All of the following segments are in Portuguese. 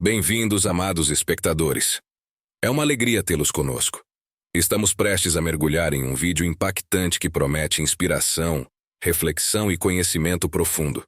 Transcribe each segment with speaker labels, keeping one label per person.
Speaker 1: Bem-vindos, amados espectadores. É uma alegria tê-los conosco. Estamos prestes a mergulhar em um vídeo impactante que promete inspiração, reflexão e conhecimento profundo.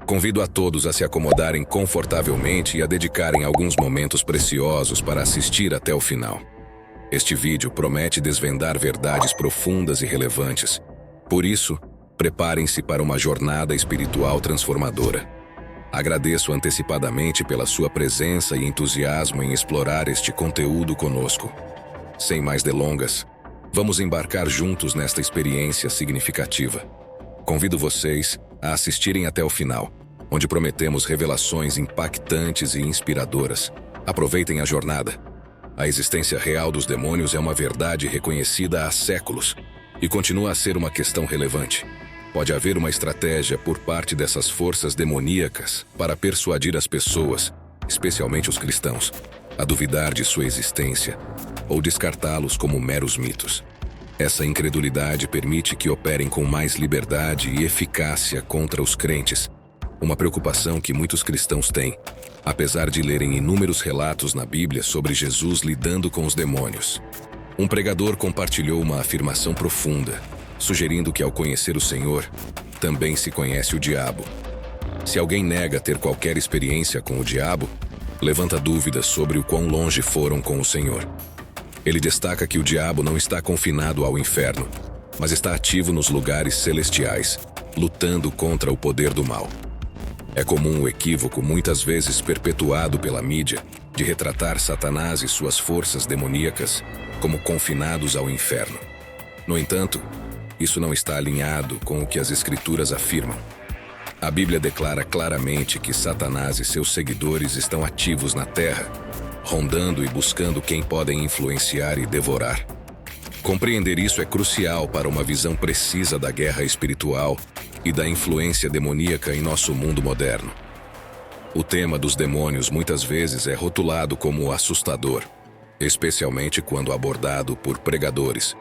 Speaker 1: Convido a todos a se acomodarem confortavelmente e a dedicarem alguns momentos preciosos para assistir até o final. Este vídeo promete desvendar verdades profundas e relevantes. Por isso, preparem-se para uma jornada espiritual transformadora. Agradeço antecipadamente pela sua presença e entusiasmo em explorar este conteúdo conosco. Sem mais delongas, vamos embarcar juntos nesta experiência significativa. Convido vocês a assistirem até o final, onde prometemos revelações impactantes e inspiradoras. Aproveitem a jornada. A existência real dos demônios é uma verdade reconhecida há séculos e continua a ser uma questão relevante. Pode haver uma estratégia por parte dessas forças demoníacas para persuadir as pessoas, especialmente os cristãos, a duvidar de sua existência ou descartá-los como meros mitos. Essa incredulidade permite que operem com mais liberdade e eficácia contra os crentes, uma preocupação que muitos cristãos têm, apesar de lerem inúmeros relatos na Bíblia sobre Jesus lidando com os demônios. Um pregador compartilhou uma afirmação profunda, sugerindo que ao conhecer o Senhor, também se conhece o diabo. Se alguém nega ter qualquer experiência com o diabo, levanta dúvidas sobre o quão longe foram com o Senhor. Ele destaca que o diabo não está confinado ao inferno, mas está ativo nos lugares celestiais, lutando contra o poder do mal. É comum o equívoco, muitas vezes perpetuado pela mídia, de retratar Satanás e suas forças demoníacas como confinados ao inferno. No entanto, isso não está alinhado com o que as Escrituras afirmam. A Bíblia declara claramente que Satanás e seus seguidores estão ativos na terra, rondando e buscando quem podem influenciar e devorar. Compreender isso é crucial para uma visão precisa da guerra espiritual e da influência demoníaca em nosso mundo moderno. O tema dos demônios muitas vezes é rotulado como assustador, especialmente quando abordado por pregadores,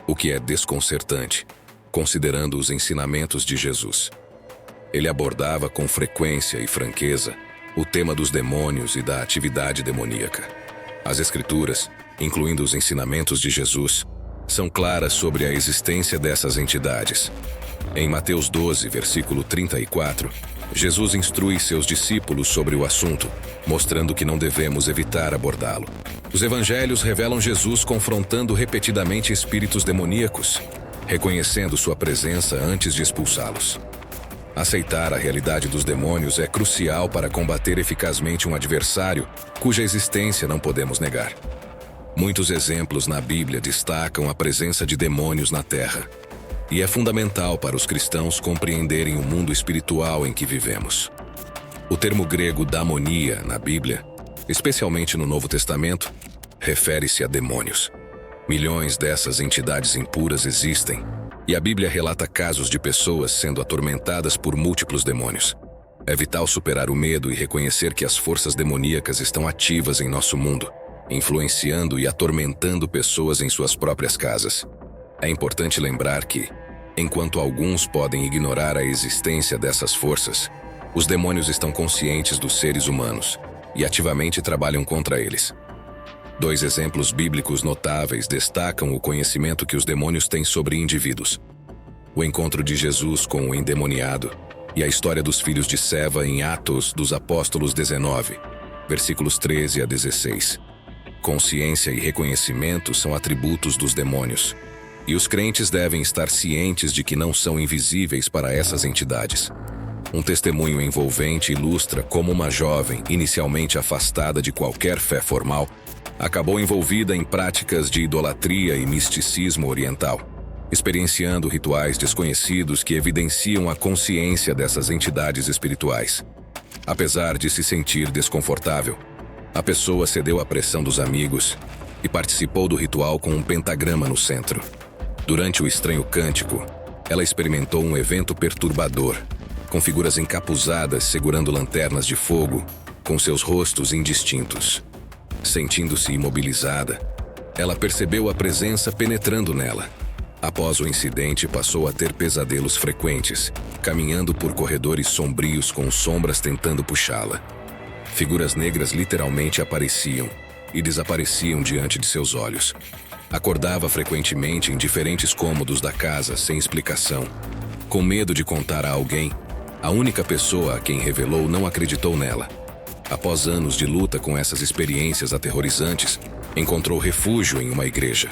Speaker 1: o que é desconcertante, considerando os ensinamentos de Jesus. Ele abordava com frequência e franqueza o tema dos demônios e da atividade demoníaca. As Escrituras, incluindo os ensinamentos de Jesus, são claras sobre a existência dessas entidades. Em Mateus 12, versículo 34, Jesus instrui seus discípulos sobre o assunto, mostrando que não devemos evitar abordá-lo. Os evangelhos revelam Jesus confrontando repetidamente espíritos demoníacos, reconhecendo sua presença antes de expulsá-los. Aceitar a realidade dos demônios é crucial para combater eficazmente um adversário cuja existência não podemos negar. Muitos exemplos na Bíblia destacam a presença de demônios na Terra, e é fundamental para os cristãos compreenderem o mundo espiritual em que vivemos. O termo grego daimonia na Bíblia, especialmente no Novo Testamento, refere-se a demônios. Milhões dessas entidades impuras existem, e a Bíblia relata casos de pessoas sendo atormentadas por múltiplos demônios. É vital superar o medo e reconhecer que as forças demoníacas estão ativas em nosso mundo, influenciando e atormentando pessoas em suas próprias casas. É importante lembrar que, enquanto alguns podem ignorar a existência dessas forças, os demônios estão conscientes dos seres humanos e ativamente trabalham contra eles. Dois exemplos bíblicos notáveis destacam o conhecimento que os demônios têm sobre indivíduos: o encontro de Jesus com o endemoniado e a história dos filhos de Seva em Atos dos Apóstolos 19, versículos 13 a 16. Consciência e reconhecimento são atributos dos demônios, e os crentes devem estar cientes de que não são invisíveis para essas entidades. Um testemunho envolvente ilustra como uma jovem, inicialmente afastada de qualquer fé formal, acabou envolvida em práticas de idolatria e misticismo oriental, experienciando rituais desconhecidos que evidenciam a consciência dessas entidades espirituais. Apesar de se sentir desconfortável, a pessoa cedeu à pressão dos amigos e participou do ritual com um pentagrama no centro. Durante o estranho cântico, ela experimentou um evento perturbador, com figuras encapuzadas segurando lanternas de fogo, com seus rostos indistintos. Sentindo-se imobilizada, ela percebeu a presença penetrando nela, Após o incidente, passou a ter pesadelos frequentes, caminhando por corredores sombrios com sombras tentando puxá-la. Figuras negras literalmente apareciam e desapareciam diante de seus olhos. Acordava frequentemente em diferentes cômodos da casa sem explicação. Com medo de contar a alguém, a única pessoa a quem revelou não acreditou nela. Após anos de luta com essas experiências aterrorizantes, encontrou refúgio em uma igreja.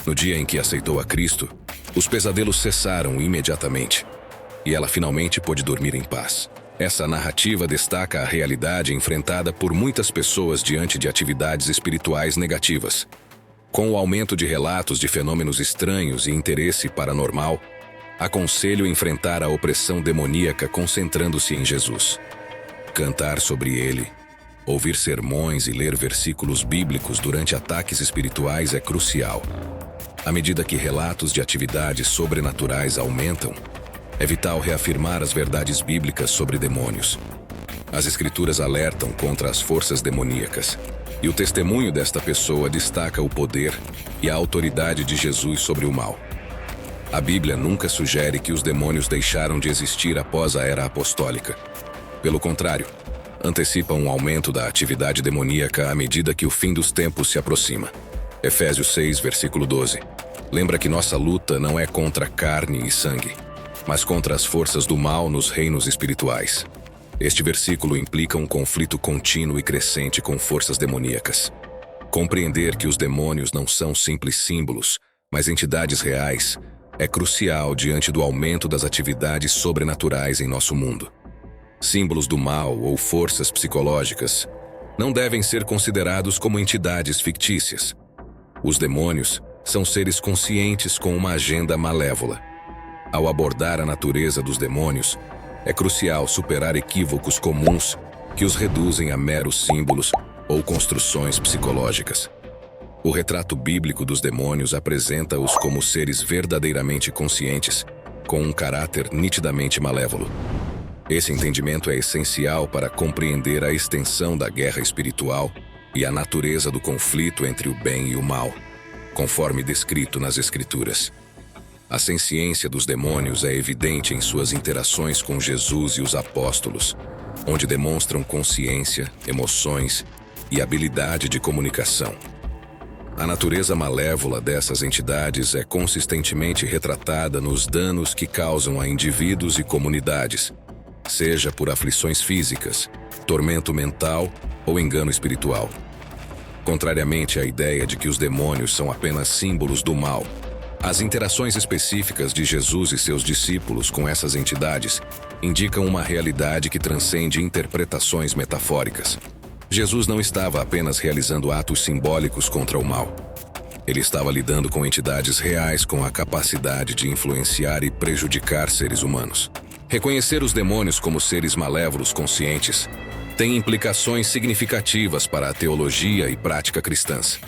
Speaker 1: No dia em que aceitou a Cristo, os pesadelos cessaram imediatamente, e ela finalmente pôde dormir em paz. Essa narrativa destaca a realidade enfrentada por muitas pessoas diante de atividades espirituais negativas. Com o aumento de relatos de fenômenos estranhos e interesse paranormal, aconselho enfrentar a opressão demoníaca concentrando-se em Jesus. Cantar sobre ele, ouvir sermões e ler versículos bíblicos durante ataques espirituais é crucial. À medida que relatos de atividades sobrenaturais aumentam, é vital reafirmar as verdades bíblicas sobre demônios. As Escrituras alertam contra as forças demoníacas, e o testemunho desta pessoa destaca o poder e a autoridade de Jesus sobre o mal. A Bíblia nunca sugere que os demônios deixaram de existir após a era apostólica. Pelo contrário, antecipa um aumento da atividade demoníaca à medida que o fim dos tempos se aproxima. Efésios 6, versículo 12. Lembra que nossa luta não é contra carne e sangue, mas contra as forças do mal nos reinos espirituais. Este versículo implica um conflito contínuo e crescente com forças demoníacas. Compreender que os demônios não são simples símbolos, mas entidades reais, é crucial diante do aumento das atividades sobrenaturais em nosso mundo. Símbolos do mal ou forças psicológicas não devem ser considerados como entidades fictícias. Os demônios são seres conscientes com uma agenda malévola. Ao abordar a natureza dos demônios, é crucial superar equívocos comuns que os reduzem a meros símbolos ou construções psicológicas. O retrato bíblico dos demônios apresenta-os como seres verdadeiramente conscientes, com um caráter nitidamente malévolo. Esse entendimento é essencial para compreender a extensão da guerra espiritual e a natureza do conflito entre o bem e o mal, conforme descrito nas Escrituras. A senciência dos demônios é evidente em suas interações com Jesus e os apóstolos, onde demonstram consciência, emoções e habilidade de comunicação. A natureza malévola dessas entidades é consistentemente retratada nos danos que causam a indivíduos e comunidades, seja por aflições físicas, tormento mental ou engano espiritual. Contrariamente à ideia de que os demônios são apenas símbolos do mal, as interações específicas de Jesus e seus discípulos com essas entidades indicam uma realidade que transcende interpretações metafóricas. Jesus não estava apenas realizando atos simbólicos contra o mal. Ele estava lidando com entidades reais com a capacidade de influenciar e prejudicar seres humanos. Reconhecer os demônios como seres malévolos conscientes tem implicações significativas para a teologia e prática cristãs.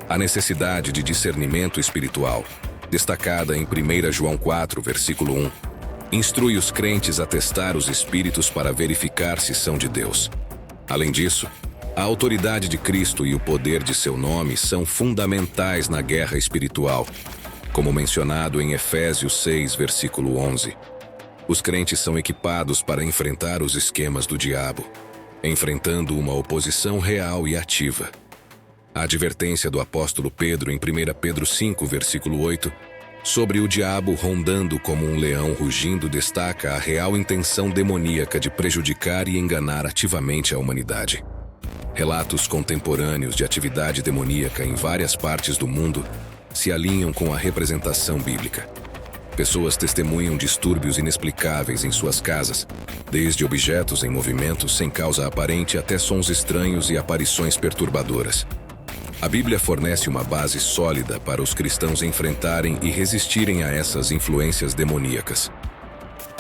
Speaker 1: A necessidade de discernimento espiritual, destacada em 1 João 4, versículo 1, instrui os crentes a testar os espíritos para verificar se são de Deus. Além disso, a autoridade de Cristo e o poder de seu nome são fundamentais na guerra espiritual, como mencionado em Efésios 6, versículo 11. Os crentes são equipados para enfrentar os esquemas do diabo, enfrentando uma oposição real e ativa. A advertência do apóstolo Pedro em 1 Pedro 5, versículo 8, sobre o diabo rondando como um leão rugindo destaca a real intenção demoníaca de prejudicar e enganar ativamente a humanidade. Relatos contemporâneos de atividade demoníaca em várias partes do mundo se alinham com a representação bíblica. Pessoas testemunham distúrbios inexplicáveis em suas casas, desde objetos em movimento sem causa aparente até sons estranhos e aparições perturbadoras. A Bíblia fornece uma base sólida para os cristãos enfrentarem e resistirem a essas influências demoníacas.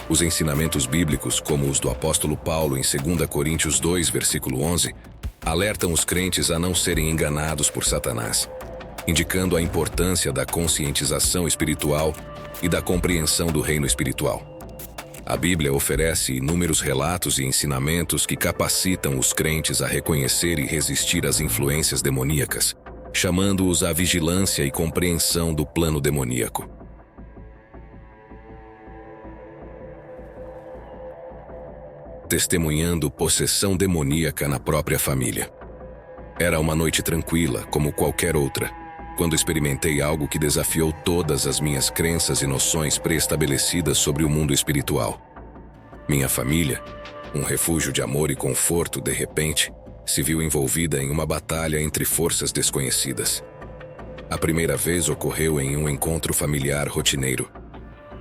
Speaker 1: Os ensinamentos bíblicos, como os do apóstolo Paulo em 2 Coríntios 2, versículo 11, alertam os crentes a não serem enganados por Satanás, indicando a importância da conscientização espiritual e da compreensão do reino espiritual. A Bíblia oferece inúmeros relatos e ensinamentos que capacitam os crentes a reconhecer e resistir às influências demoníacas, chamando-os à vigilância e compreensão do plano demoníaco. testemunhando possessão demoníaca na própria família. Era uma noite tranquila, como qualquer outra, quando experimentei algo que desafiou todas as minhas crenças e noções pré-estabelecidas sobre o mundo espiritual. Minha família, um refúgio de amor e conforto, de repente, se viu envolvida em uma batalha entre forças desconhecidas. A primeira vez ocorreu em um encontro familiar rotineiro.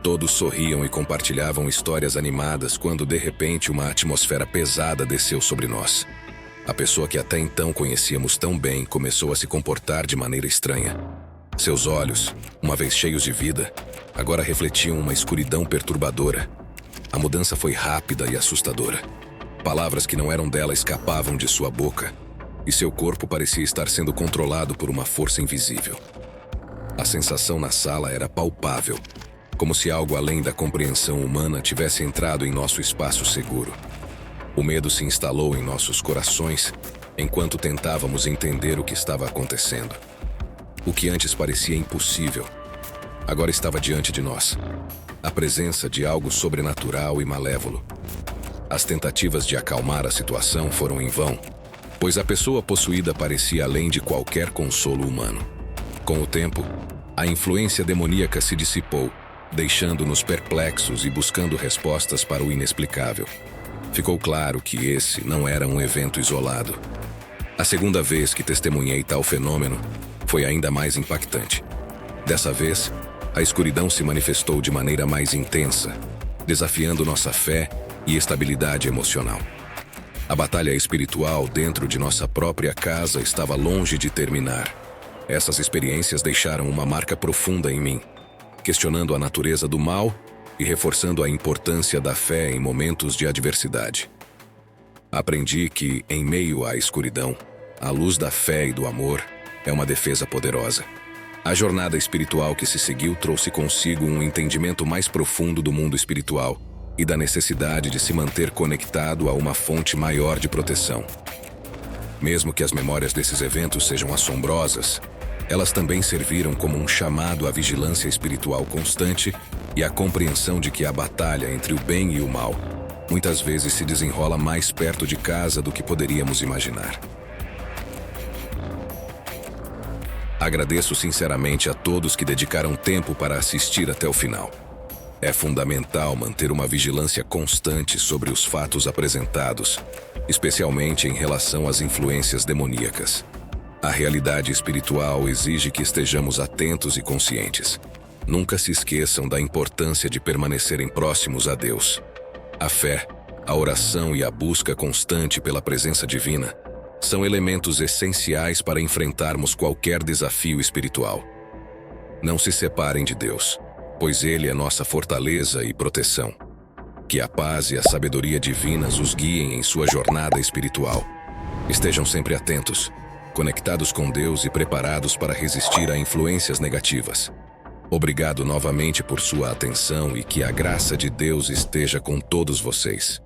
Speaker 1: Todos sorriam e compartilhavam histórias animadas quando, de repente, uma atmosfera pesada desceu sobre nós. A pessoa que até então conhecíamos tão bem começou a se comportar de maneira estranha. Seus olhos, uma vez cheios de vida, agora refletiam uma escuridão perturbadora. A mudança foi rápida e assustadora. Palavras que não eram dela escapavam de sua boca, e seu corpo parecia estar sendo controlado por uma força invisível. A sensação na sala era palpável, como se algo além da compreensão humana tivesse entrado em nosso espaço seguro. O medo se instalou em nossos corações enquanto tentávamos entender o que estava acontecendo. O que antes parecia impossível, agora estava diante de nós. A presença de algo sobrenatural e malévolo. As tentativas de acalmar a situação foram em vão, pois a pessoa possuída parecia além de qualquer consolo humano. Com o tempo, a influência demoníaca se dissipou, deixando-nos perplexos e buscando respostas para o inexplicável. Ficou claro que esse não era um evento isolado. A segunda vez que testemunhei tal fenômeno foi ainda mais impactante. Dessa vez, a escuridão se manifestou de maneira mais intensa, desafiando nossa fé e estabilidade emocional. A batalha espiritual dentro de nossa própria casa estava longe de terminar. Essas experiências deixaram uma marca profunda em mim, questionando a natureza do mal e reforçando a importância da fé em momentos de adversidade. Aprendi que, em meio à escuridão, a luz da fé e do amor é uma defesa poderosa. A jornada espiritual que se seguiu trouxe consigo um entendimento mais profundo do mundo espiritual e da necessidade de se manter conectado a uma fonte maior de proteção. Mesmo que as memórias desses eventos sejam assombrosas, elas também serviram como um chamado à vigilância espiritual constante e à compreensão de que a batalha entre o bem e o mal muitas vezes se desenrola mais perto de casa do que poderíamos imaginar. Agradeço sinceramente a todos que dedicaram tempo para assistir até o final. É fundamental manter uma vigilância constante sobre os fatos apresentados, especialmente em relação às influências demoníacas. A realidade espiritual exige que estejamos atentos e conscientes. Nunca se esqueçam da importância de permanecerem próximos a Deus. A fé, a oração e a busca constante pela presença divina são elementos essenciais para enfrentarmos qualquer desafio espiritual. Não se separem de Deus, pois Ele é nossa fortaleza e proteção. Que a paz e a sabedoria divinas os guiem em sua jornada espiritual. Estejam sempre atentos, conectados com Deus e preparados para resistir a influências negativas. Obrigado novamente por sua atenção e que a graça de Deus esteja com todos vocês.